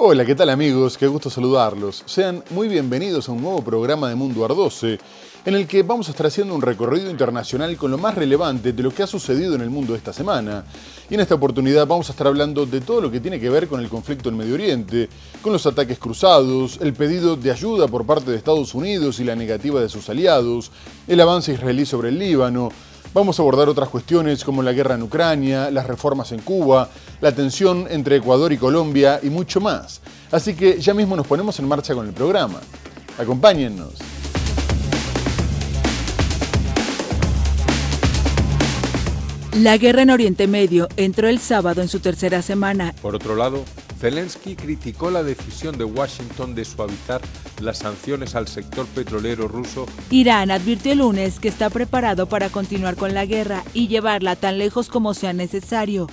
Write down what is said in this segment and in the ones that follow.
Hola, ¿qué tal amigos? Qué gusto saludarlos. Sean muy bienvenidos a un nuevo programa de Mundo Ardose, en el que vamos a estar haciendo un recorrido internacional con lo más relevante de lo que ha sucedido en el mundo esta semana. Y en esta oportunidad vamos a estar hablando de todo lo que tiene que ver con el conflicto en Medio Oriente, con los ataques cruzados, el pedido de ayuda por parte de Estados Unidos y la negativa de sus aliados, el avance israelí sobre el Líbano. Vamos a abordar otras cuestiones como la guerra en Ucrania, las reformas en Cuba, la tensión entre Ecuador y Colombia y mucho más. Así que ya mismo nos ponemos en marcha con el programa. Acompáñennos. La guerra en Oriente Medio entró el sábado en su tercera semana. Por otro lado, Zelensky criticó la decisión de Washington de suavizar las sanciones al sector petrolero ruso. Irán advirtió el lunes que está preparado para continuar con la guerra y llevarla tan lejos como sea necesario.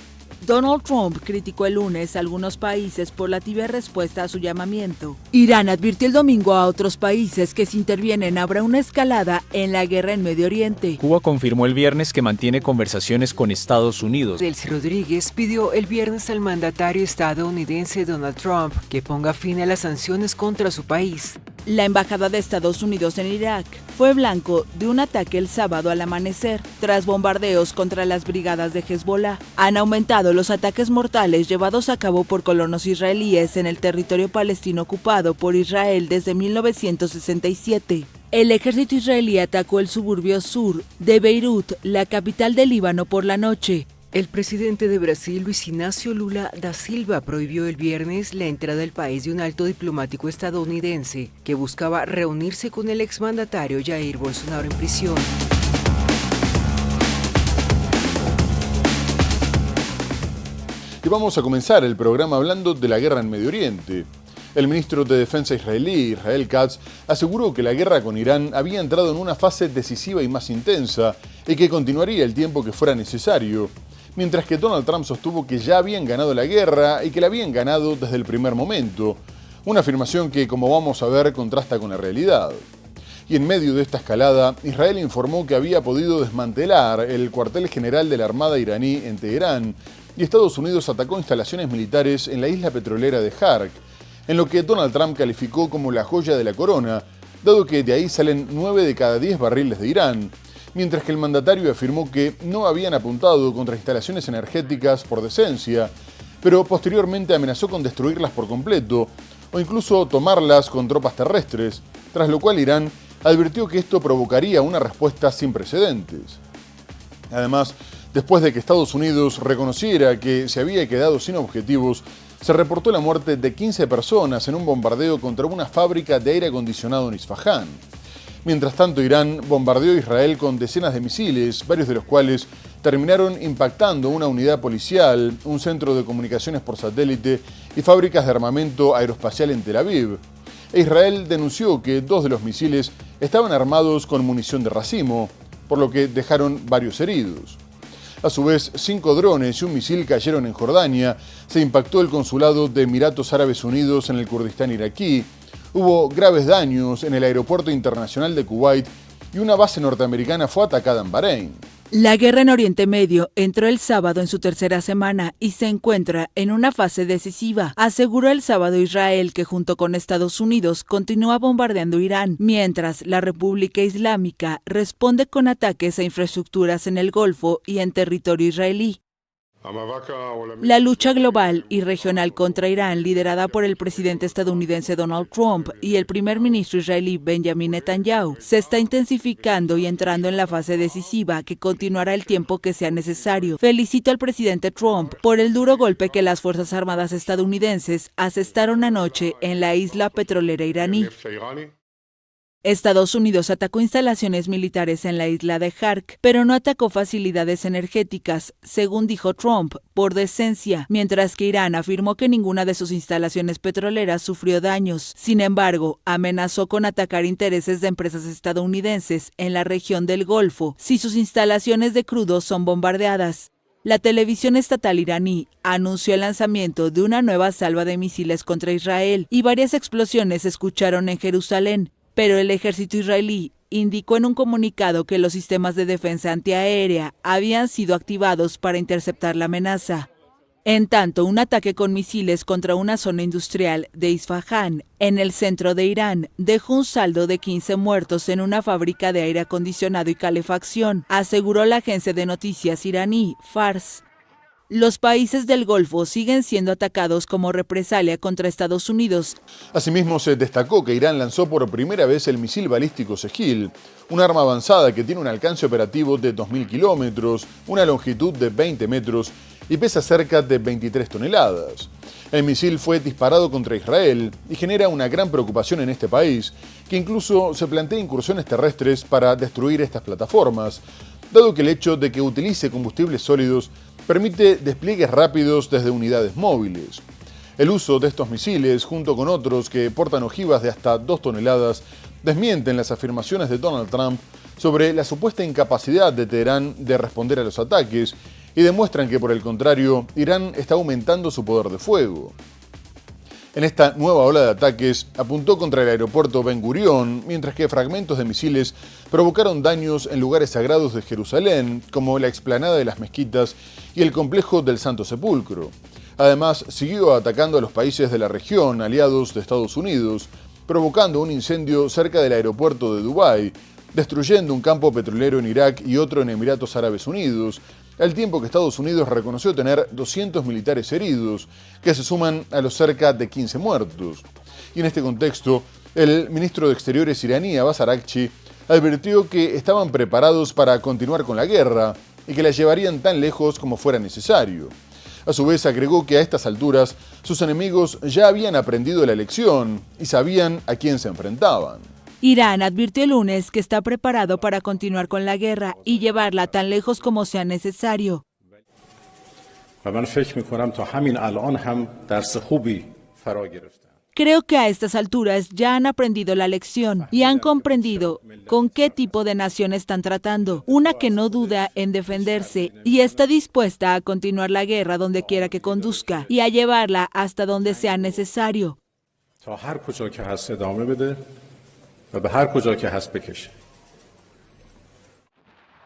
Donald Trump criticó el lunes a algunos países por la tibia respuesta a su llamamiento. Irán advirtió el domingo a otros países que si intervienen habrá una escalada en la guerra en Medio Oriente. Cuba confirmó el viernes que mantiene conversaciones con Estados Unidos. Delcy Rodríguez pidió el viernes al mandatario estadounidense Donald Trump que ponga fin a las sanciones contra su país. La embajada de Estados Unidos en Irak fue blanco de un ataque el sábado al amanecer, tras bombardeos contra las brigadas de Hezbollah. Han aumentado los ataques mortales llevados a cabo por colonos israelíes en el territorio palestino ocupado por Israel desde 1967. El ejército israelí atacó el suburbio sur de Beirut, la capital del Líbano, por la noche. El presidente de Brasil, Luis Inácio Lula da Silva, prohibió el viernes la entrada al país de un alto diplomático estadounidense que buscaba reunirse con el exmandatario Jair Bolsonaro en prisión. Y vamos a comenzar el programa hablando de la guerra en Medio Oriente. El ministro de Defensa israelí, Israel Katz, aseguró que la guerra con Irán había entrado en una fase decisiva y más intensa y que continuaría el tiempo que fuera necesario, mientras que Donald Trump sostuvo que ya habían ganado la guerra y que la habían ganado desde el primer momento, una afirmación que, como vamos a ver, contrasta con la realidad. Y en medio de esta escalada, Israel informó que había podido desmantelar el cuartel general de la Armada iraní en Teherán y Estados Unidos atacó instalaciones militares en la isla petrolera de Hark, en lo que Donald Trump calificó como la joya de la corona, dado que de ahí salen 9 de cada 10 barriles de Irán, mientras que el mandatario afirmó que no habían apuntado contra instalaciones energéticas por decencia, pero posteriormente amenazó con destruirlas por completo o incluso tomarlas con tropas terrestres, tras lo cual Irán advirtió que esto provocaría una respuesta sin precedentes. Además, después de que Estados Unidos reconociera que se había quedado sin objetivos, se reportó la muerte de 15 personas en un bombardeo contra una fábrica de aire acondicionado en Isfahán. Mientras tanto, Irán bombardeó a Israel con decenas de misiles, varios de los cuales terminaron impactando una unidad policial, un centro de comunicaciones por satélite y fábricas de armamento aeroespacial en Tel Aviv. Israel denunció que 2 de los misiles estaban armados con munición de racimo, por lo que dejaron varios heridos. A su vez, 5 drones y un misil cayeron en Jordania, se impactó el consulado de Emiratos Árabes Unidos en el Kurdistán iraquí, hubo graves daños en el aeropuerto internacional de Kuwait y una base norteamericana fue atacada en Bahrein. La guerra en Oriente Medio entró el sábado en su tercera semana y se encuentra en una fase decisiva, aseguró el sábado Israel, que junto con Estados Unidos continúa bombardeando Irán, mientras la República Islámica responde con ataques a infraestructuras en el Golfo y en territorio israelí. La lucha global y regional contra Irán, liderada por el presidente estadounidense Donald Trump y el primer ministro israelí Benjamin Netanyahu, se está intensificando y entrando en la fase decisiva que continuará el tiempo que sea necesario. Felicito al presidente Trump por el duro golpe que las Fuerzas Armadas estadounidenses asestaron anoche en la isla petrolera iraní. Estados Unidos atacó instalaciones militares en la isla de Hark, pero no atacó facilidades energéticas, según dijo Trump, por decencia, mientras que Irán afirmó que ninguna de sus instalaciones petroleras sufrió daños. Sin embargo, amenazó con atacar intereses de empresas estadounidenses en la región del Golfo si sus instalaciones de crudo son bombardeadas. La televisión estatal iraní anunció el lanzamiento de una nueva salva de misiles contra Israel y varias explosiones se escucharon en Jerusalén, pero el ejército israelí indicó en un comunicado que los sistemas de defensa antiaérea habían sido activados para interceptar la amenaza. En tanto, un ataque con misiles contra una zona industrial de Isfahán, en el centro de Irán, dejó un saldo de 15 muertos en una fábrica de aire acondicionado y calefacción, aseguró la agencia de noticias iraní, Fars. Los países del Golfo siguen siendo atacados como represalia contra Estados Unidos. Asimismo, se destacó que Irán lanzó por primera vez el misil balístico Sejil, un arma avanzada que tiene un alcance operativo de 2.000 kilómetros, una longitud de 20 metros y pesa cerca de 23 toneladas. El misil fue disparado contra Israel y genera una gran preocupación en este país, que incluso se plantea incursiones terrestres para destruir estas plataformas, dado que el hecho de que utilice combustibles sólidos permite despliegues rápidos desde unidades móviles. El uso de estos misiles, junto con otros que portan ojivas de hasta 2 toneladas, desmienten las afirmaciones de Donald Trump sobre la supuesta incapacidad de Teherán de responder a los ataques y demuestran que, por el contrario, Irán está aumentando su poder de fuego. En esta nueva ola de ataques apuntó contra el aeropuerto Ben Gurión, mientras que fragmentos de misiles provocaron daños en lugares sagrados de Jerusalén, como la explanada de las mezquitas y el complejo del Santo Sepulcro. Además, siguió atacando a los países de la región, aliados de Estados Unidos, provocando un incendio cerca del aeropuerto de Dubái, destruyendo un campo petrolero en Irak y otro en Emiratos Árabes Unidos, al tiempo que Estados Unidos reconoció tener 200 militares heridos, que se suman a los cerca de 15 muertos. Y en este contexto, el ministro de Exteriores iraní, Abbas Araghchi, advirtió que estaban preparados para continuar con la guerra y que la llevarían tan lejos como fuera necesario. A su vez, agregó que a estas alturas sus enemigos ya habían aprendido la lección y sabían a quién se enfrentaban. Irán advirtió el lunes que está preparado para continuar con la guerra y llevarla tan lejos como sea necesario. Creo que a estas alturas ya han aprendido la lección y han comprendido con qué tipo de nación están tratando, una que no duda en defenderse y está dispuesta a continuar la guerra donde quiera que conduzca y a llevarla hasta donde sea necesario.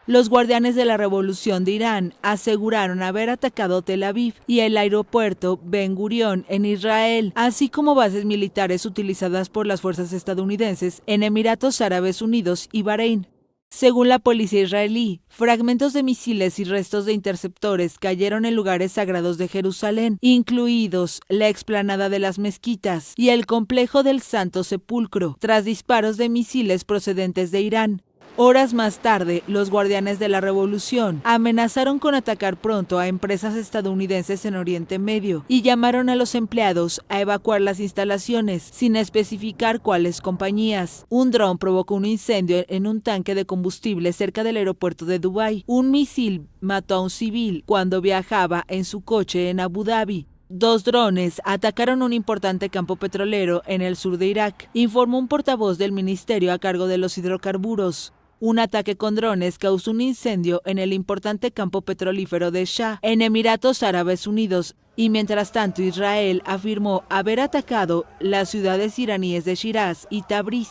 Los guardianes de la revolución de Irán aseguraron haber atacado Tel Aviv y el aeropuerto Ben Gurión en Israel, así como bases militares utilizadas por las fuerzas estadounidenses en Emiratos Árabes Unidos y Bahrein. Según la policía israelí, fragmentos de misiles y restos de interceptores cayeron en lugares sagrados de Jerusalén, incluidos la explanada de las mezquitas y el complejo del Santo Sepulcro, tras disparos de misiles procedentes de Irán. Horas más tarde, los guardianes de la revolución amenazaron con atacar pronto a empresas estadounidenses en Oriente Medio y llamaron a los empleados a evacuar las instalaciones, sin especificar cuáles compañías. Un dron provocó un incendio en un tanque de combustible cerca del aeropuerto de Dubái. Un misil mató a un civil cuando viajaba en su coche en Abu Dhabi. 2 drones atacaron un importante campo petrolero en el sur de Irak, informó un portavoz del ministerio a cargo de los hidrocarburos. Un ataque con drones causó un incendio en el importante campo petrolífero de Shah, en Emiratos Árabes Unidos, y mientras tanto Israel afirmó haber atacado las ciudades iraníes de Shiraz y Tabriz.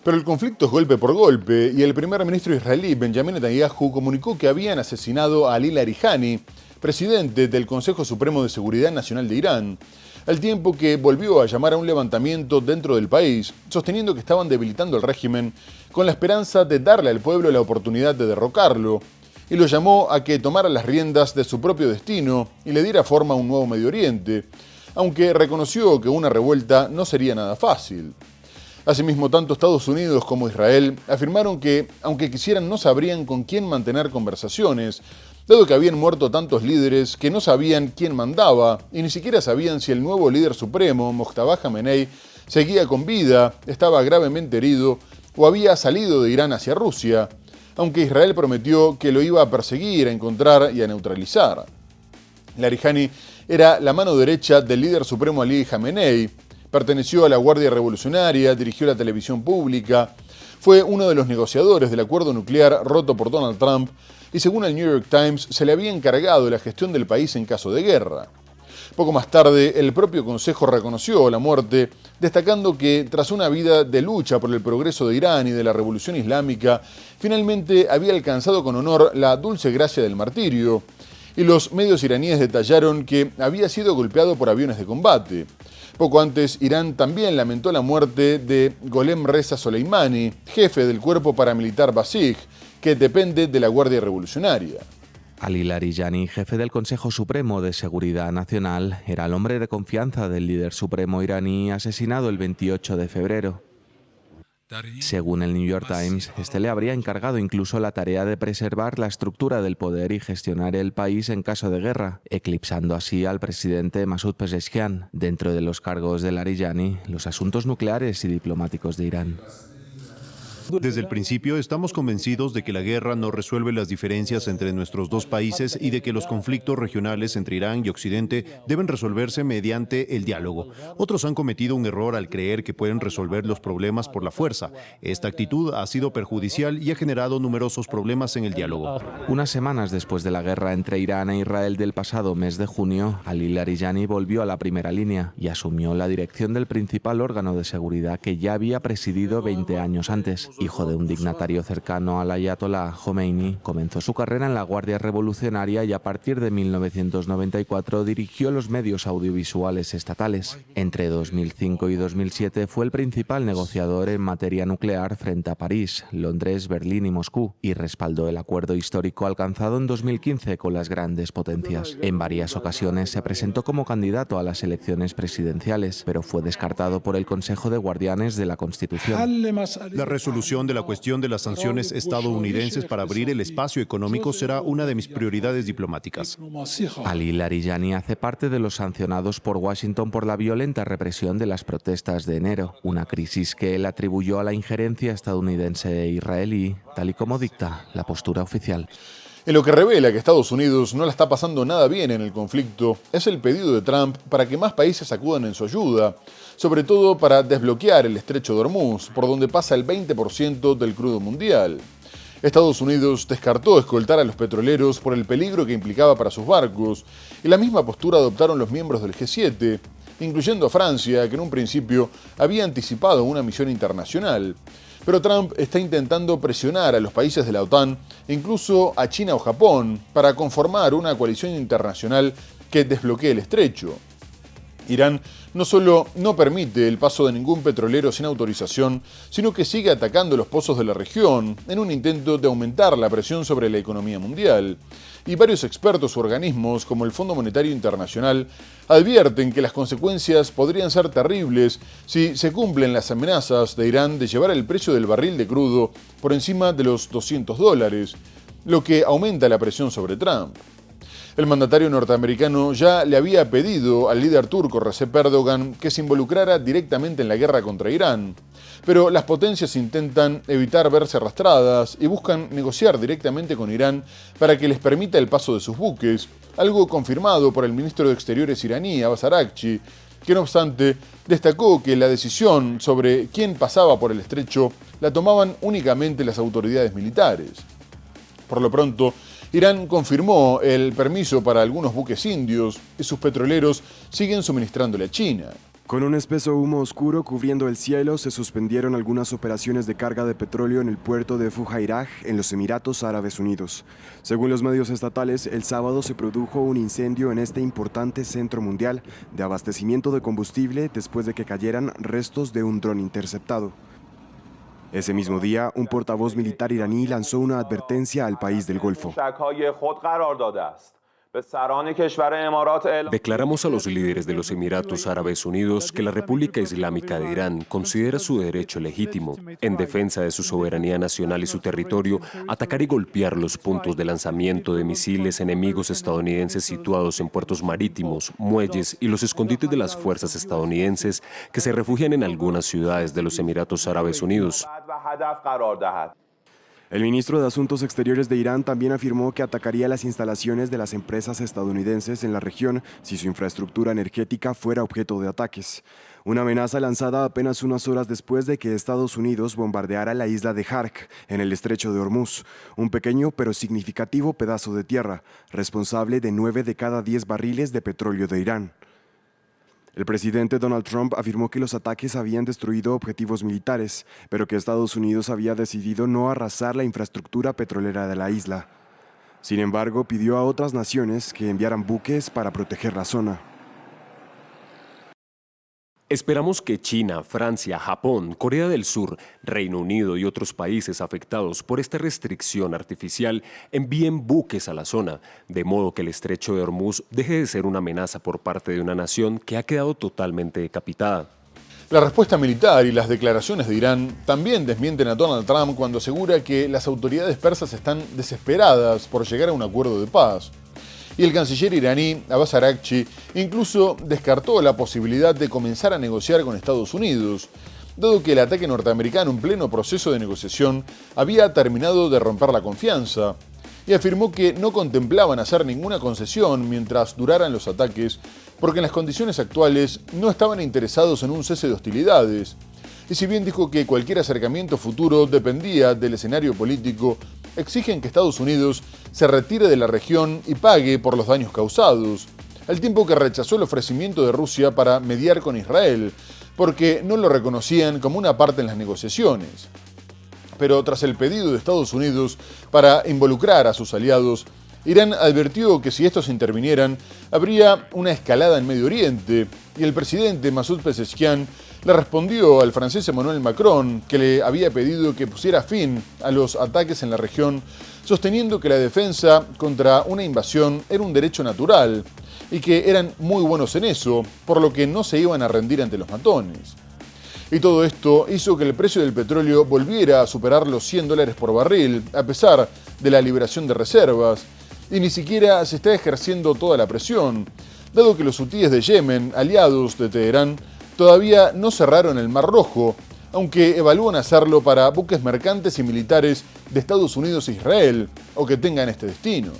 Pero el conflicto es golpe por golpe y el primer ministro israelí, Benjamin Netanyahu, comunicó que habían asesinado a Ali Larijani, presidente del Consejo Supremo de Seguridad Nacional de Irán, al tiempo que volvió a llamar a un levantamiento dentro del país, sosteniendo que estaban debilitando el régimen con la esperanza de darle al pueblo la oportunidad de derrocarlo, y lo llamó a que tomara las riendas de su propio destino y le diera forma a un nuevo Medio Oriente, aunque reconoció que una revuelta no sería nada fácil. Asimismo, tanto Estados Unidos como Israel afirmaron que, aunque quisieran, no sabrían con quién mantener conversaciones, dado que habían muerto tantos líderes que no sabían quién mandaba y ni siquiera sabían si el nuevo líder supremo, Mojtaba Jamenei, seguía con vida, estaba gravemente herido o había salido de Irán hacia Rusia, aunque Israel prometió que lo iba a perseguir, a encontrar y a neutralizar. Larijani era la mano derecha del líder supremo Ali Jamenei, perteneció a la Guardia Revolucionaria, dirigió la televisión pública, fue uno de los negociadores del acuerdo nuclear roto por Donald Trump y, según el New York Times, se le había encargado la gestión del país en caso de guerra. Poco más tarde, el propio Consejo reconoció la muerte, destacando que, tras una vida de lucha por el progreso de Irán y de la Revolución Islámica, finalmente había alcanzado con honor la dulce gracia del martirio, y los medios iraníes detallaron que había sido golpeado por aviones de combate. Poco antes, Irán también lamentó la muerte de Golem Reza Soleimani, jefe del cuerpo paramilitar Basij, que depende de la Guardia Revolucionaria. Ali Larijani, jefe del Consejo Supremo de Seguridad Nacional, era el hombre de confianza del líder supremo iraní asesinado el 28 de febrero. Según el New York Times, este le habría encargado incluso la tarea de preservar la estructura del poder y gestionar el país en caso de guerra, eclipsando así al presidente Masoud Pezeshkian. Dentro de los cargos de Larijani, los asuntos nucleares y diplomáticos de Irán. Desde el principio estamos convencidos de que la guerra no resuelve las diferencias entre nuestros dos países y de que los conflictos regionales entre Irán y Occidente deben resolverse mediante el diálogo. Otros han cometido un error al creer que pueden resolver los problemas por la fuerza. Esta actitud ha sido perjudicial y ha generado numerosos problemas en el diálogo. Unas semanas después de la guerra entre Irán e Israel del pasado mes de junio, Ali Larijani volvió a la primera línea y asumió la dirección del principal órgano de seguridad que ya había presidido 20 años antes. Hijo de un dignatario cercano al ayatolá Jomeini, comenzó su carrera en la Guardia Revolucionaria y a partir de 1994 dirigió los medios audiovisuales estatales. Entre 2005 y 2007 fue el principal negociador en materia nuclear frente a París, Londres, Berlín y Moscú, y respaldó el acuerdo histórico alcanzado en 2015 con las grandes potencias. En varias ocasiones se presentó como candidato a las elecciones presidenciales, pero fue descartado por el Consejo de Guardianes de la Constitución. La resolución de la cuestión de las sanciones estadounidenses para abrir el espacio económico será una de mis prioridades diplomáticas. Ali Larijani hace parte de los sancionados por Washington por la violenta represión de las protestas de enero, una crisis que él atribuyó a la injerencia estadounidense e israelí, tal y como dicta la postura oficial. En lo que revela que Estados Unidos no la está pasando nada bien en el conflicto es el pedido de Trump para que más países acudan en su ayuda, sobre todo para desbloquear el estrecho de Hormuz, por donde pasa el 20% del crudo mundial. Estados Unidos descartó escoltar a los petroleros por el peligro que implicaba para sus barcos, y la misma postura adoptaron los miembros del G7, incluyendo a Francia, que en un principio había anticipado una misión internacional. Pero Trump está intentando presionar a los países de la OTAN, incluso a China o Japón, para conformar una coalición internacional que desbloquee el estrecho. Irán no solo no permite el paso de ningún petrolero sin autorización, sino que sigue atacando los pozos de la región en un intento de aumentar la presión sobre la economía mundial. Y varios expertos u organismos, como el Fondo Monetario Internacional, advierten que las consecuencias podrían ser terribles si se cumplen las amenazas de Irán de llevar el precio del barril de crudo por encima de los $200, lo que aumenta la presión sobre Trump. El mandatario norteamericano ya le había pedido al líder turco Recep Erdogan que se involucrara directamente en la guerra contra Irán, pero las potencias intentan evitar verse arrastradas y buscan negociar directamente con Irán para que les permita el paso de sus buques, algo confirmado por el ministro de Exteriores iraní, Abbas Araghchi, que no obstante destacó que la decisión sobre quién pasaba por el estrecho la tomaban únicamente las autoridades militares. Por lo pronto, Irán confirmó el permiso para algunos buques indios y sus petroleros siguen suministrándole a China. Con un espeso humo oscuro cubriendo el cielo, se suspendieron algunas operaciones de carga de petróleo en el puerto de Fujairah, en los Emiratos Árabes Unidos. Según los medios estatales, el sábado se produjo un incendio en este importante centro mundial de abastecimiento de combustible después de que cayeran restos de un dron interceptado. Ese mismo día, un portavoz militar iraní lanzó una advertencia al país del Golfo. Declaramos a los líderes de los Emiratos Árabes Unidos que la República Islámica de Irán considera su derecho legítimo, en defensa de su soberanía nacional y su territorio, atacar y golpear los puntos de lanzamiento de misiles enemigos estadounidenses situados en puertos marítimos, muelles y los escondites de las fuerzas estadounidenses que se refugian en algunas ciudades de los Emiratos Árabes Unidos. El ministro de Asuntos Exteriores de Irán también afirmó que atacaría las instalaciones de las empresas estadounidenses en la región si su infraestructura energética fuera objeto de ataques. Una amenaza lanzada apenas unas horas después de que Estados Unidos bombardeara la isla de Jark, en el estrecho de Hormuz, un pequeño pero significativo pedazo de tierra, responsable de 9 de cada 10 barriles de petróleo de Irán. El presidente Donald Trump afirmó que los ataques habían destruido objetivos militares, pero que Estados Unidos había decidido no arrasar la infraestructura petrolera de la isla. Sin embargo, pidió a otras naciones que enviaran buques para proteger la zona. Esperamos que China, Francia, Japón, Corea del Sur, Reino Unido y otros países afectados por esta restricción artificial envíen buques a la zona, de modo que el estrecho de Hormuz deje de ser una amenaza por parte de una nación que ha quedado totalmente decapitada. La respuesta militar y las declaraciones de Irán también desmienten a Donald Trump cuando asegura que las autoridades persas están desesperadas por llegar a un acuerdo de paz. Y el canciller iraní, Abbas Araghchi, incluso descartó la posibilidad de comenzar a negociar con Estados Unidos, dado que el ataque norteamericano en pleno proceso de negociación había terminado de romper la confianza, y afirmó que no contemplaban hacer ninguna concesión mientras duraran los ataques, porque en las condiciones actuales no estaban interesados en un cese de hostilidades. Y si bien dijo que cualquier acercamiento futuro dependía del escenario político, exigen que Estados Unidos se retire de la región y pague por los daños causados, al tiempo que rechazó el ofrecimiento de Rusia para mediar con Israel, porque no lo reconocían como una parte en las negociaciones. Pero tras el pedido de Estados Unidos para involucrar a sus aliados, Irán advirtió que si estos intervinieran, habría una escalada en Medio Oriente, y el presidente Masoud Pezeshkian le respondió al francés Emmanuel Macron, que le había pedido que pusiera fin a los ataques en la región, sosteniendo que la defensa contra una invasión era un derecho natural y que eran muy buenos en eso, por lo que no se iban a rendir ante los matones. Y todo esto hizo que el precio del petróleo volviera a superar los $100 por barril, a pesar de la liberación de reservas, y ni siquiera se está ejerciendo toda la presión, dado que los hutíes de Yemen, aliados de Teherán, todavía no cerraron el Mar Rojo, aunque evalúan hacerlo para buques mercantes y militares de Estados Unidos e Israel, o que tengan este destino.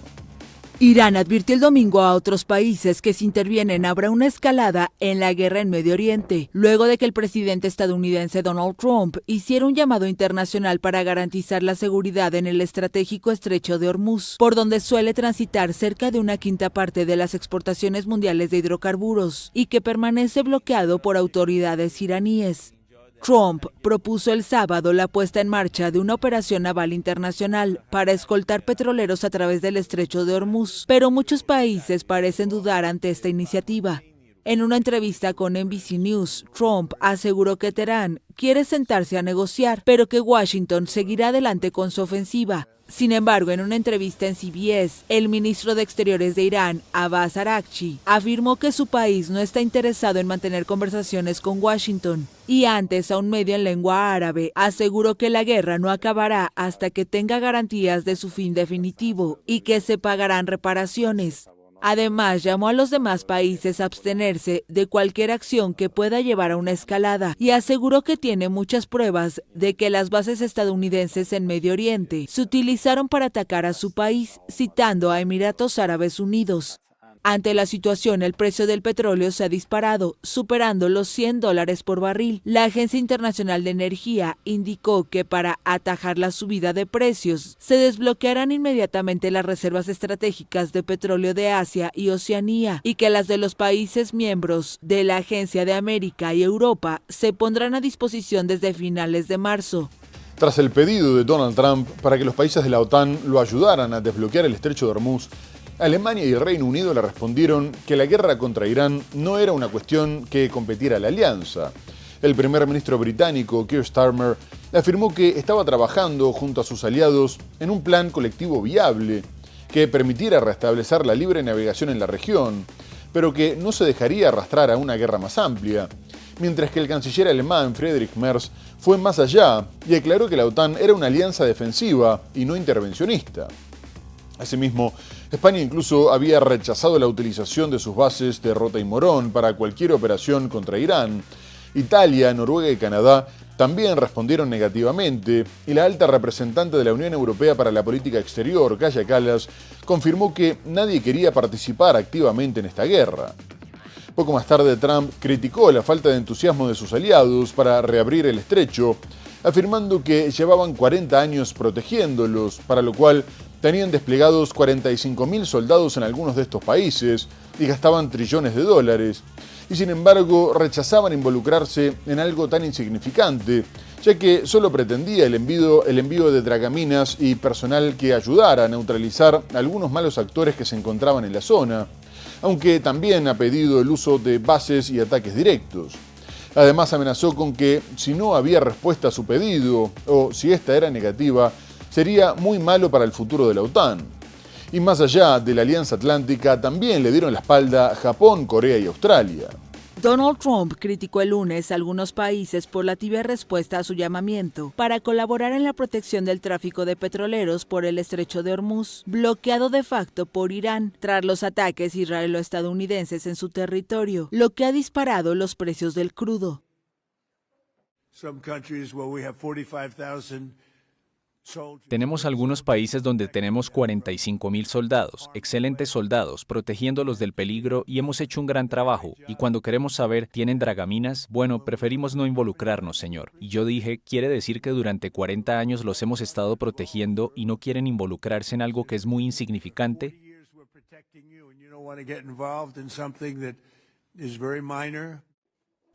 Irán advirtió el domingo a otros países que si intervienen habrá una escalada en la guerra en Medio Oriente, luego de que el presidente estadounidense Donald Trump hiciera un llamado internacional para garantizar la seguridad en el estratégico estrecho de Hormuz, por donde suele transitar cerca de una quinta parte de las exportaciones mundiales de hidrocarburos, y que permanece bloqueado por autoridades iraníes. Trump propuso el sábado la puesta en marcha de una operación naval internacional para escoltar petroleros a través del estrecho de Hormuz, pero muchos países parecen dudar ante esta iniciativa. En una entrevista con NBC News, Trump aseguró que Teherán quiere sentarse a negociar, pero que Washington seguirá adelante con su ofensiva. Sin embargo, en una entrevista en CBS, el ministro de Exteriores de Irán, Abbas Araghchi, afirmó que su país no está interesado en mantener conversaciones con Washington. Y antes, a un medio en lengua árabe, aseguró que la guerra no acabará hasta que tenga garantías de su fin definitivo y que se pagarán reparaciones. Además, llamó a los demás países a abstenerse de cualquier acción que pueda llevar a una escalada y aseguró que tiene muchas pruebas de que las bases estadounidenses en Medio Oriente se utilizaron para atacar a su país, citando a Emiratos Árabes Unidos. Ante la situación, el precio del petróleo se ha disparado, superando los $100 por barril. La Agencia Internacional de Energía indicó que para atajar la subida de precios, se desbloquearán inmediatamente las reservas estratégicas de petróleo de Asia y Oceanía, y que las de los países miembros de la Agencia de América y Europa se pondrán a disposición desde finales de marzo. Tras el pedido de Donald Trump para que los países de la OTAN lo ayudaran a desbloquear el estrecho de Hormuz, Alemania y el Reino Unido le respondieron que la guerra contra Irán no era una cuestión que competiera a la alianza. El primer ministro británico, Keir Starmer, afirmó que estaba trabajando junto a sus aliados en un plan colectivo viable que permitiera restablecer la libre navegación en la región, pero que no se dejaría arrastrar a una guerra más amplia, mientras que el canciller alemán Friedrich Merz fue más allá y aclaró que la OTAN era una alianza defensiva y no intervencionista. Asimismo, España incluso había rechazado la utilización de sus bases de Rota y Morón para cualquier operación contra Irán. Italia, Noruega y Canadá también respondieron negativamente, y la alta representante de la Unión Europea para la Política Exterior, Kaja Kallas, confirmó que nadie quería participar activamente en esta guerra. Poco más tarde, Trump criticó la falta de entusiasmo de sus aliados para reabrir el estrecho, afirmando que llevaban 40 años protegiéndolos, para lo cual tenían desplegados 45.000 soldados en algunos de estos países y gastaban trillones de dólares, y sin embargo rechazaban involucrarse en algo tan insignificante, ya que solo pretendía el envío de dragaminas y personal que ayudara a neutralizar a algunos malos actores que se encontraban en la zona, aunque también ha pedido el uso de bases y ataques directos. Además amenazó con que si no había respuesta a su pedido o si esta era negativa, sería muy malo para el futuro de la OTAN. Y más allá de la Alianza Atlántica, también le dieron la espalda Japón, Corea y Australia. Donald Trump criticó el lunes a algunos países por la tibia respuesta a su llamamiento para colaborar en la protección del tráfico de petroleros por el estrecho de Hormuz, bloqueado de facto por Irán, tras los ataques israelo-estadounidenses en su territorio, lo que ha disparado los precios del crudo. Tenemos algunos países donde tenemos 45.000 soldados, excelentes soldados, protegiéndolos del peligro y hemos hecho un gran trabajo. Y cuando queremos saber, ¿tienen dragaminas? Bueno, preferimos no involucrarnos, señor. Y yo dije, ¿quiere decir que durante 40 años los hemos estado protegiendo y no quieren involucrarse en algo que es muy insignificante?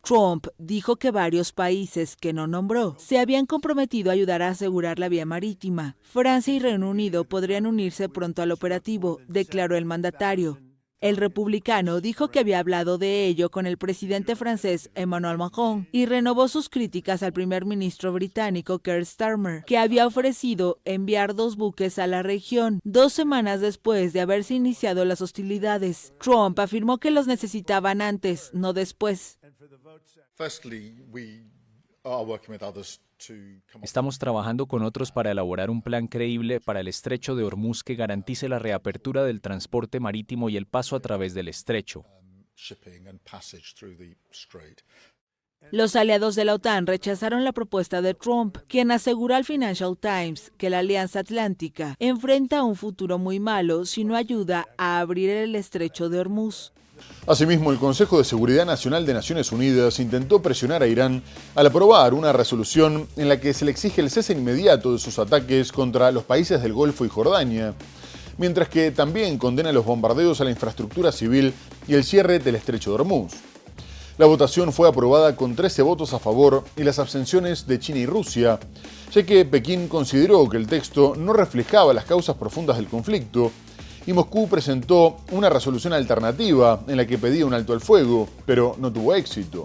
Trump dijo que varios países que no nombró se habían comprometido a ayudar a asegurar la vía marítima. Francia y Reino Unido podrían unirse pronto al operativo, declaró el mandatario. El republicano dijo que había hablado de ello con el presidente francés Emmanuel Macron y renovó sus críticas al primer ministro británico Keir Starmer, que había ofrecido enviar 2 buques a la región 2 semanas después de haberse iniciado las hostilidades. Trump afirmó que los necesitaban antes, no después. Estamos trabajando con otros para elaborar un plan creíble para el estrecho de Hormuz que garantice la reapertura del transporte marítimo y el paso a través del estrecho. Los aliados de la OTAN rechazaron la propuesta de Trump, quien aseguró al Financial Times que la Alianza Atlántica enfrenta un futuro muy malo si no ayuda a abrir el estrecho de Hormuz. Asimismo, el Consejo de Seguridad Nacional de Naciones Unidas intentó presionar a Irán al aprobar una resolución en la que se le exige el cese inmediato de sus ataques contra los países del Golfo y Jordania, mientras que también condena los bombardeos a la infraestructura civil y el cierre del estrecho de Hormuz. La votación fue aprobada con 13 votos a favor y las abstenciones de China y Rusia, ya que Pekín consideró que el texto no reflejaba las causas profundas del conflicto y Moscú presentó una resolución alternativa en la que pedía un alto al fuego, pero no tuvo éxito.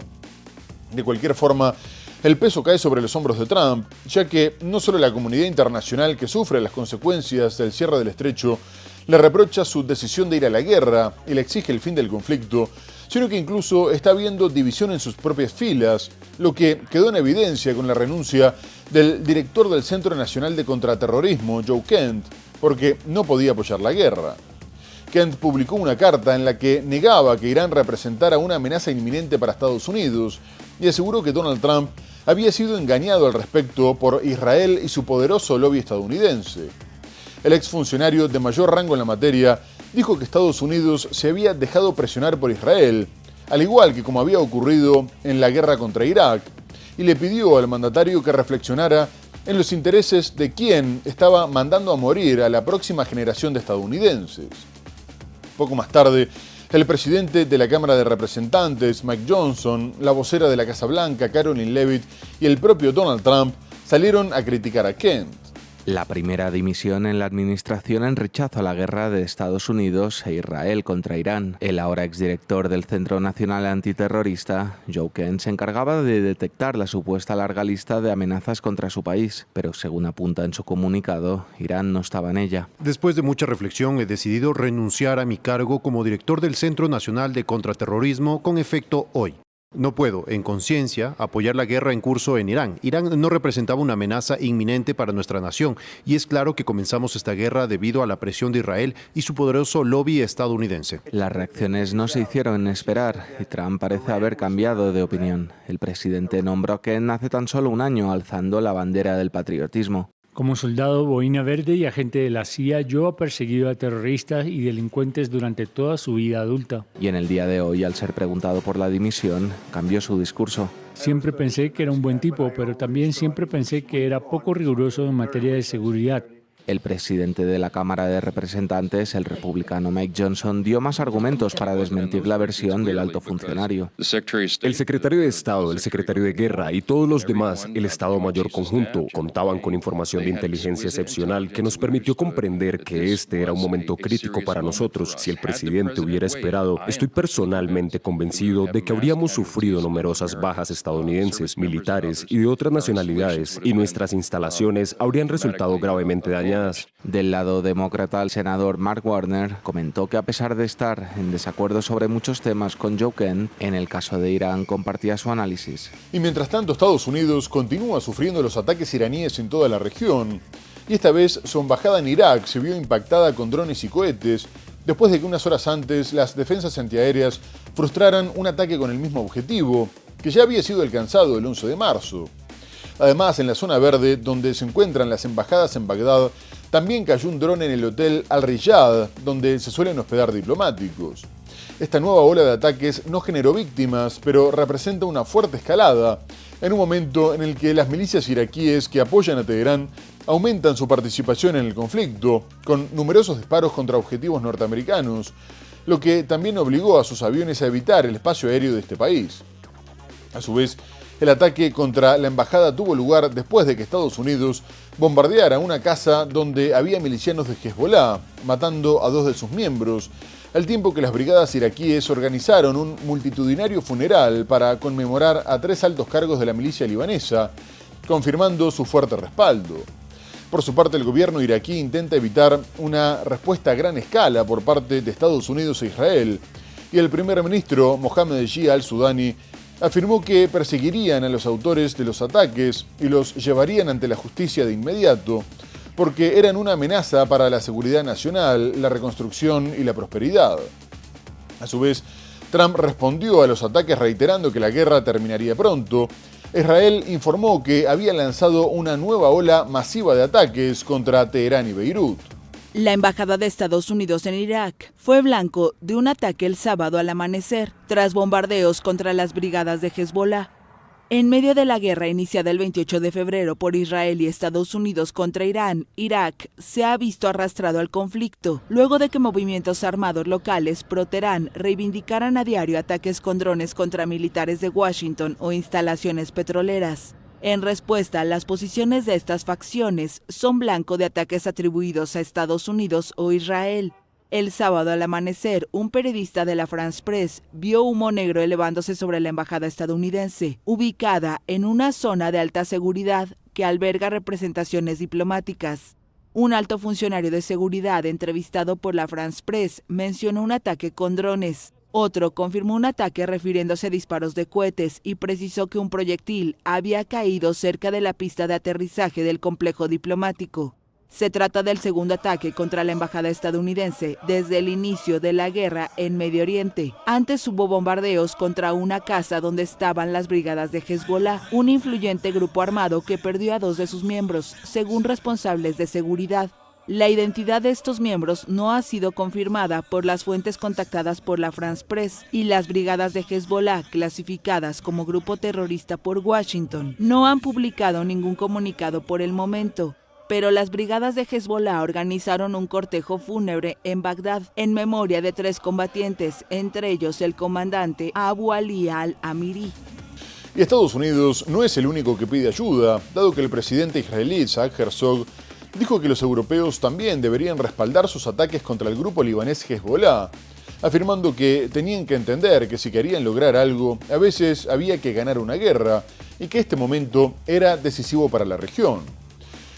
De cualquier forma, el peso cae sobre los hombros de Trump, ya que no solo la comunidad internacional que sufre las consecuencias del cierre del estrecho le reprocha su decisión de ir a la guerra y le exige el fin del conflicto, sino que incluso está habiendo división en sus propias filas, lo que quedó en evidencia con la renuncia del director del Centro Nacional de Contraterrorismo, Joe Kent, porque no podía apoyar la guerra. Kent publicó una carta en la que negaba que Irán representara una amenaza inminente para Estados Unidos y aseguró que Donald Trump había sido engañado al respecto por Israel y su poderoso lobby estadounidense. El exfuncionario de mayor rango en la materia dijo que Estados Unidos se había dejado presionar por Israel, al igual que como había ocurrido en la guerra contra Irak, y le pidió al mandatario que reflexionara en los intereses de quien estaba mandando a morir a la próxima generación de estadounidenses. Poco más tarde, el presidente de la Cámara de Representantes, Mike Johnson, la vocera de la Casa Blanca, Caroline Leavitt, y el propio Donald Trump salieron a criticar a Kent. La primera dimisión en la administración en rechazo a la guerra de Estados Unidos e Israel contra Irán. El ahora exdirector del Centro Nacional Antiterrorista, Joe Kent, se encargaba de detectar la supuesta larga lista de amenazas contra su país, pero según apunta en su comunicado, Irán no estaba en ella. Después de mucha reflexión, he decidido renunciar a mi cargo como director del Centro Nacional de Contraterrorismo con efecto hoy. No puedo, en conciencia, apoyar la guerra en curso en Irán. Irán no representaba una amenaza inminente para nuestra nación, y es claro que comenzamos esta guerra debido a la presión de Israel y su poderoso lobby estadounidense. Las reacciones no se hicieron esperar, y Trump parece haber cambiado de opinión. El presidente nombró a Kent hace tan solo un año, alzando la bandera del patriotismo. Como soldado boina verde y agente de la CIA, yo he perseguido a terroristas y delincuentes durante toda su vida adulta. Y en el día de hoy, al ser preguntado por la dimisión, cambió su discurso. Siempre pensé que era un buen tipo, pero también siempre pensé que era poco riguroso en materia de seguridad. El presidente de la Cámara de Representantes, el republicano Mike Johnson, dio más argumentos para desmentir la versión del alto funcionario. El secretario de Estado, el secretario de Guerra y todos los demás, el Estado Mayor Conjunto, contaban con información de inteligencia excepcional que nos permitió comprender que este era un momento crítico para nosotros. Si el presidente hubiera esperado, estoy personalmente convencido de que habríamos sufrido numerosas bajas estadounidenses, militares y de otras nacionalidades, y nuestras instalaciones habrían resultado gravemente dañadas. Del lado demócrata, el senador Mark Warner comentó que a pesar de estar en desacuerdo sobre muchos temas con Joe Kent, en el caso de Irán compartía su análisis. Y mientras tanto, Estados Unidos continúa sufriendo los ataques iraníes en toda la región. Y esta vez su embajada en Irak se vio impactada con drones y cohetes, después de que unas horas antes las defensas antiaéreas frustraran un ataque con el mismo objetivo, que ya había sido alcanzado el 11 de marzo. Además, en la zona verde, donde se encuentran las embajadas en Bagdad, también cayó un dron en el hotel Al-Riyad, donde se suelen hospedar diplomáticos. Esta nueva ola de ataques no generó víctimas, pero representa una fuerte escalada, en un momento en el que las milicias iraquíes que apoyan a Teherán aumentan su participación en el conflicto, con numerosos disparos contra objetivos norteamericanos, lo que también obligó a sus aviones a evitar el espacio aéreo de este país. A su vez, el ataque contra la embajada tuvo lugar después de que Estados Unidos bombardeara una casa donde había milicianos de Hezbollah, matando a 2 de sus miembros, al tiempo que las brigadas iraquíes organizaron un multitudinario funeral para conmemorar a 3 altos cargos de la milicia libanesa, confirmando su fuerte respaldo. Por su parte, el gobierno iraquí intenta evitar una respuesta a gran escala por parte de Estados Unidos e Israel, y el primer ministro Mohammed Eshia al-Sudani afirmó que perseguirían a los autores de los ataques y los llevarían ante la justicia de inmediato, porque eran una amenaza para la seguridad nacional, la reconstrucción y la prosperidad. A su vez, Trump respondió a los ataques reiterando que la guerra terminaría pronto. Israel informó que había lanzado una nueva ola masiva de ataques contra Teherán y Beirut. La embajada de Estados Unidos en Irak fue blanco de un ataque el sábado al amanecer, tras bombardeos contra las brigadas de Hezbollah. En medio de la guerra iniciada el 28 de febrero por Israel y Estados Unidos contra Irán, Irak se ha visto arrastrado al conflicto, luego de que movimientos armados locales pro-Teherán reivindicaran a diario ataques con drones contra militares de Washington o instalaciones petroleras. En respuesta, las posiciones de estas facciones son blanco de ataques atribuidos a Estados Unidos o Israel. El sábado al amanecer, un periodista de la France Press vio humo negro elevándose sobre la embajada estadounidense, ubicada en una zona de alta seguridad que alberga representaciones diplomáticas. Un alto funcionario de seguridad entrevistado por la France Press mencionó un ataque con drones. Otro confirmó un ataque refiriéndose a disparos de cohetes y precisó que un proyectil había caído cerca de la pista de aterrizaje del complejo diplomático. Se trata del segundo ataque contra la embajada estadounidense desde el inicio de la guerra en Medio Oriente. Antes hubo bombardeos contra una casa donde estaban las brigadas de Hezbollah, un influyente grupo armado que perdió a 2 de sus miembros, según responsables de seguridad. La identidad de estos miembros no ha sido confirmada por las fuentes contactadas por la France Press, y las brigadas de Hezbollah, clasificadas como grupo terrorista por Washington, no han publicado ningún comunicado por el momento. Pero las brigadas de Hezbollah organizaron un cortejo fúnebre en Bagdad en memoria de 3 combatientes, entre ellos el comandante Abu Ali al-Amiri. Y Estados Unidos no es el único que pide ayuda, dado que el presidente israelí Isaac Herzog dijo que los europeos también deberían respaldar sus ataques contra el grupo libanés Hezbollah, afirmando que tenían que entender que si querían lograr algo, a veces había que ganar una guerra, y que este momento era decisivo para la región.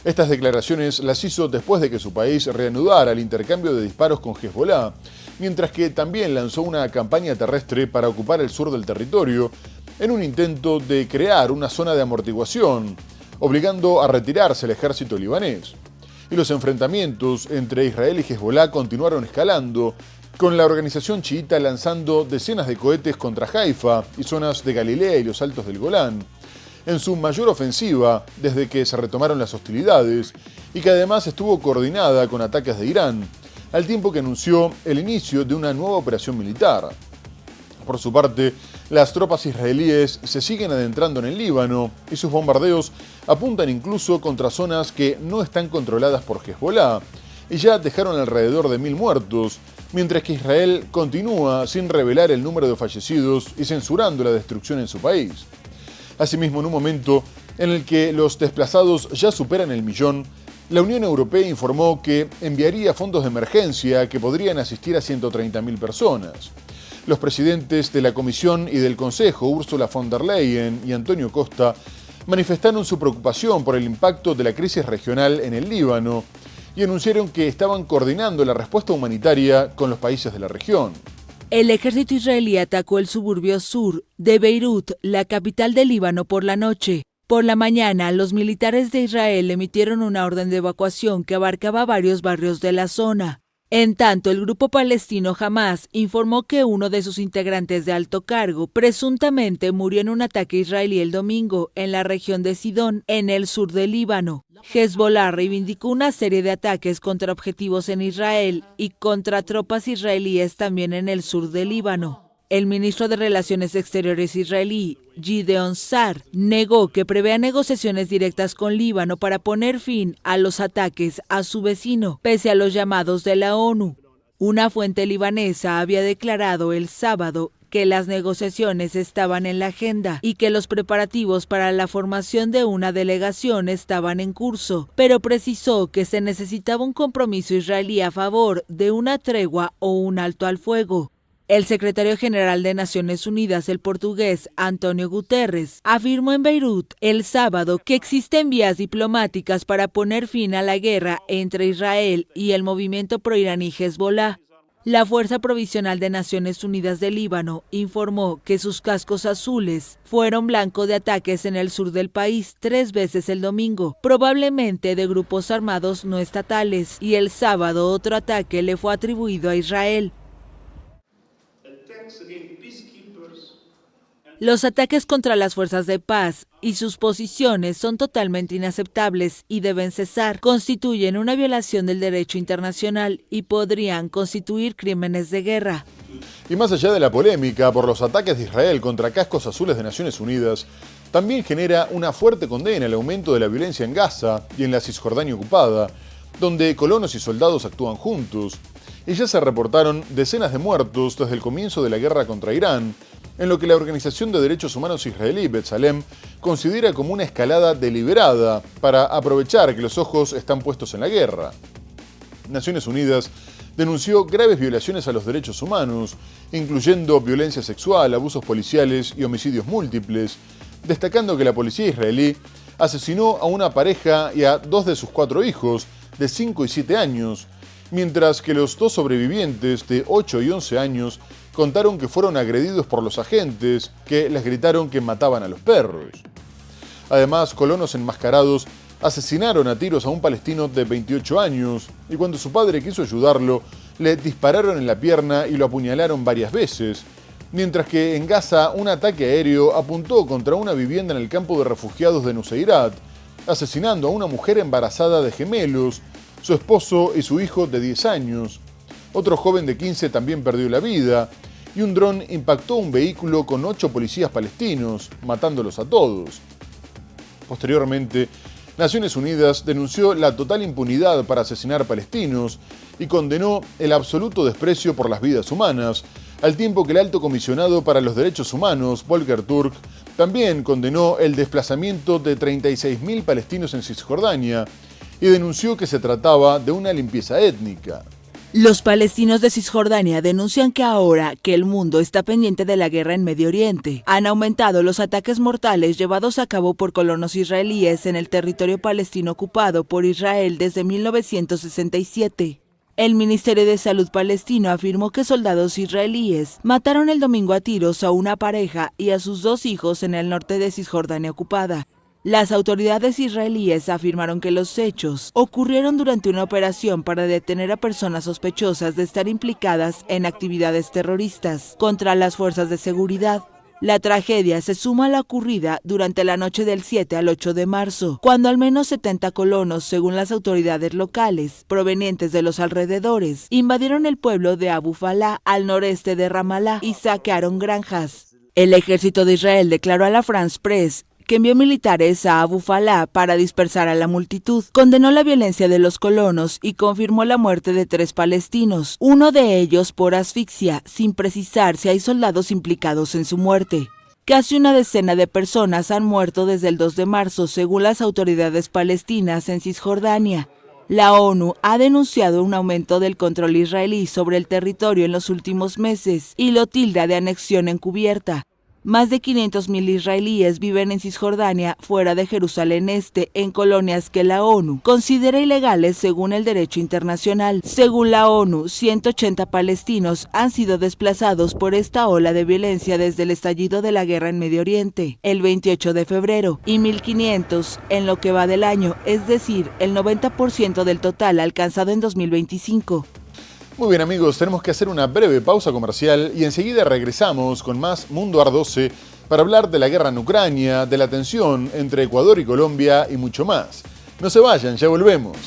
Estas declaraciones las hizo después de que su país reanudara el intercambio de disparos con Hezbollah, mientras que también lanzó una campaña terrestre para ocupar el sur del territorio, en un intento de crear una zona de amortiguación, obligando a retirarse el ejército libanés. Y los enfrentamientos entre Israel y Hezbollah continuaron escalando, con la organización chiita lanzando decenas de cohetes contra Haifa y zonas de Galilea y los Altos del Golán, en su mayor ofensiva desde que se retomaron las hostilidades, y que además estuvo coordinada con ataques de Irán, al tiempo que anunció el inicio de una nueva operación militar. Por su parte, Las tropas israelíes se siguen adentrando en el Líbano y sus bombardeos apuntan incluso contra zonas que no están controladas por Hezbollah y ya dejaron alrededor de 1000 muertos, mientras que Israel continúa sin revelar el número de fallecidos y censurando la destrucción en su país. Asimismo, en un momento en el que los desplazados ya superan el 1.000.000, la Unión Europea informó que enviaría fondos de emergencia que podrían asistir a 130.000 personas. Los presidentes de la Comisión y del Consejo, Ursula von der Leyen y Antonio Costa, manifestaron su preocupación por el impacto de la crisis regional en el Líbano y anunciaron que estaban coordinando la respuesta humanitaria con los países de la región. El ejército israelí atacó el suburbio sur de Beirut, la capital del Líbano, por la noche. Por la mañana, los militares de Israel emitieron una orden de evacuación que abarcaba varios barrios de la zona. En tanto, el grupo palestino Hamás informó que uno de sus integrantes de alto cargo presuntamente murió en un ataque israelí el domingo en la región de Sidón, en el sur del Líbano. Hezbollah reivindicó una serie de ataques contra objetivos en Israel y contra tropas israelíes también en el sur del Líbano. El ministro de Relaciones Exteriores israelí, Gideon Sa'ar, negó que prevea negociaciones directas con Líbano para poner fin a los ataques a su vecino, pese a los llamados de la ONU. Una fuente libanesa había declarado el sábado que las negociaciones estaban en la agenda y que los preparativos para la formación de una delegación estaban en curso, pero precisó que se necesitaba un compromiso israelí a favor de una tregua o un alto al fuego. El secretario general de Naciones Unidas, el portugués António Guterres, afirmó en Beirut el sábado que existen vías diplomáticas para poner fin a la guerra entre Israel y el movimiento proiraní Hezbollah. La Fuerza Provisional de Naciones Unidas de Líbano informó que sus cascos azules fueron blanco de ataques en el sur del país 3 veces el domingo, probablemente de grupos armados no estatales, y el sábado otro ataque le fue atribuido a Israel. Los ataques contra las fuerzas de paz y sus posiciones son totalmente inaceptables y deben cesar. Constituyen una violación del derecho internacional y podrían constituir crímenes de guerra. Y más allá de la polémica por los ataques de Israel contra cascos azules de Naciones Unidas, también genera una fuerte condena el aumento de la violencia en Gaza y en la Cisjordania ocupada, donde colonos y soldados actúan juntos. Y ya se reportaron decenas de muertos desde el comienzo de la guerra contra Irán, en lo que la Organización de Derechos Humanos israelí, B'Tselem, considera como una escalada deliberada para aprovechar que los ojos están puestos en la guerra. Naciones Unidas denunció graves violaciones a los derechos humanos, incluyendo violencia sexual, abusos policiales y homicidios múltiples, destacando que la policía israelí asesinó a una pareja y a 2 de sus 4 hijos, de 5 y 7 años, mientras que los 2 sobrevivientes, de 8 y 11 años, contaron que fueron agredidos por los agentes que les gritaron que mataban a los perros. Además, colonos enmascarados asesinaron a tiros a un palestino de 28 años y cuando su padre quiso ayudarlo, le dispararon en la pierna y lo apuñalaron varias veces, mientras que en Gaza un ataque aéreo apuntó contra una vivienda en el campo de refugiados de Nuseirat, asesinando a una mujer embarazada de gemelos, su esposo y su hijo de 10 años. Otro joven de 15 también perdió la vida y un dron impactó un vehículo con 8 policías palestinos, matándolos a todos. Posteriormente, Naciones Unidas denunció la total impunidad para asesinar palestinos y condenó el absoluto desprecio por las vidas humanas, al tiempo que el alto comisionado para los derechos humanos, Volker Turk, también condenó el desplazamiento de 36.000 palestinos en Cisjordania y denunció que se trataba de una limpieza étnica. Los palestinos de Cisjordania denuncian que ahora que el mundo está pendiente de la guerra en Medio Oriente, han aumentado los ataques mortales llevados a cabo por colonos israelíes en el territorio palestino ocupado por Israel desde 1967. El Ministerio de Salud palestino afirmó que soldados israelíes mataron el domingo a tiros a una pareja y a sus 2 hijos en el norte de Cisjordania ocupada. Las autoridades israelíes afirmaron que los hechos ocurrieron durante una operación para detener a personas sospechosas de estar implicadas en actividades terroristas contra las fuerzas de seguridad. La tragedia se suma a la ocurrida durante la noche del 7 al 8 de marzo, cuando al menos 70 colonos, según las autoridades locales, provenientes de los alrededores, invadieron el pueblo de Abu Falah, al noreste de Ramallah, y saquearon granjas. El ejército de Israel declaró a la France Press que envió militares a Abu Falah para dispersar a la multitud, condenó la violencia de los colonos y confirmó la muerte de 3 palestinos, uno de ellos por asfixia, sin precisar si hay soldados implicados en su muerte. Casi una decena de personas han muerto desde el 2 de marzo, según las autoridades palestinas en Cisjordania. La ONU ha denunciado un aumento del control israelí sobre el territorio en los últimos meses y lo tilda de anexión encubierta. Más de 500.000 israelíes viven en Cisjordania, fuera de Jerusalén Este, en colonias que la ONU considera ilegales según el derecho internacional. Según la ONU, 180 palestinos han sido desplazados por esta ola de violencia desde el estallido de la guerra en Medio Oriente, el 28 de febrero, y 1.500 en lo que va del año, es decir, el 90% del total alcanzado en 2025. Muy bien amigos, tenemos que hacer una breve pausa comercial y enseguida regresamos con más Mundo Ar 12 para hablar de la guerra en Ucrania, de la tensión entre Ecuador y Colombia y mucho más. No se vayan, ya volvemos.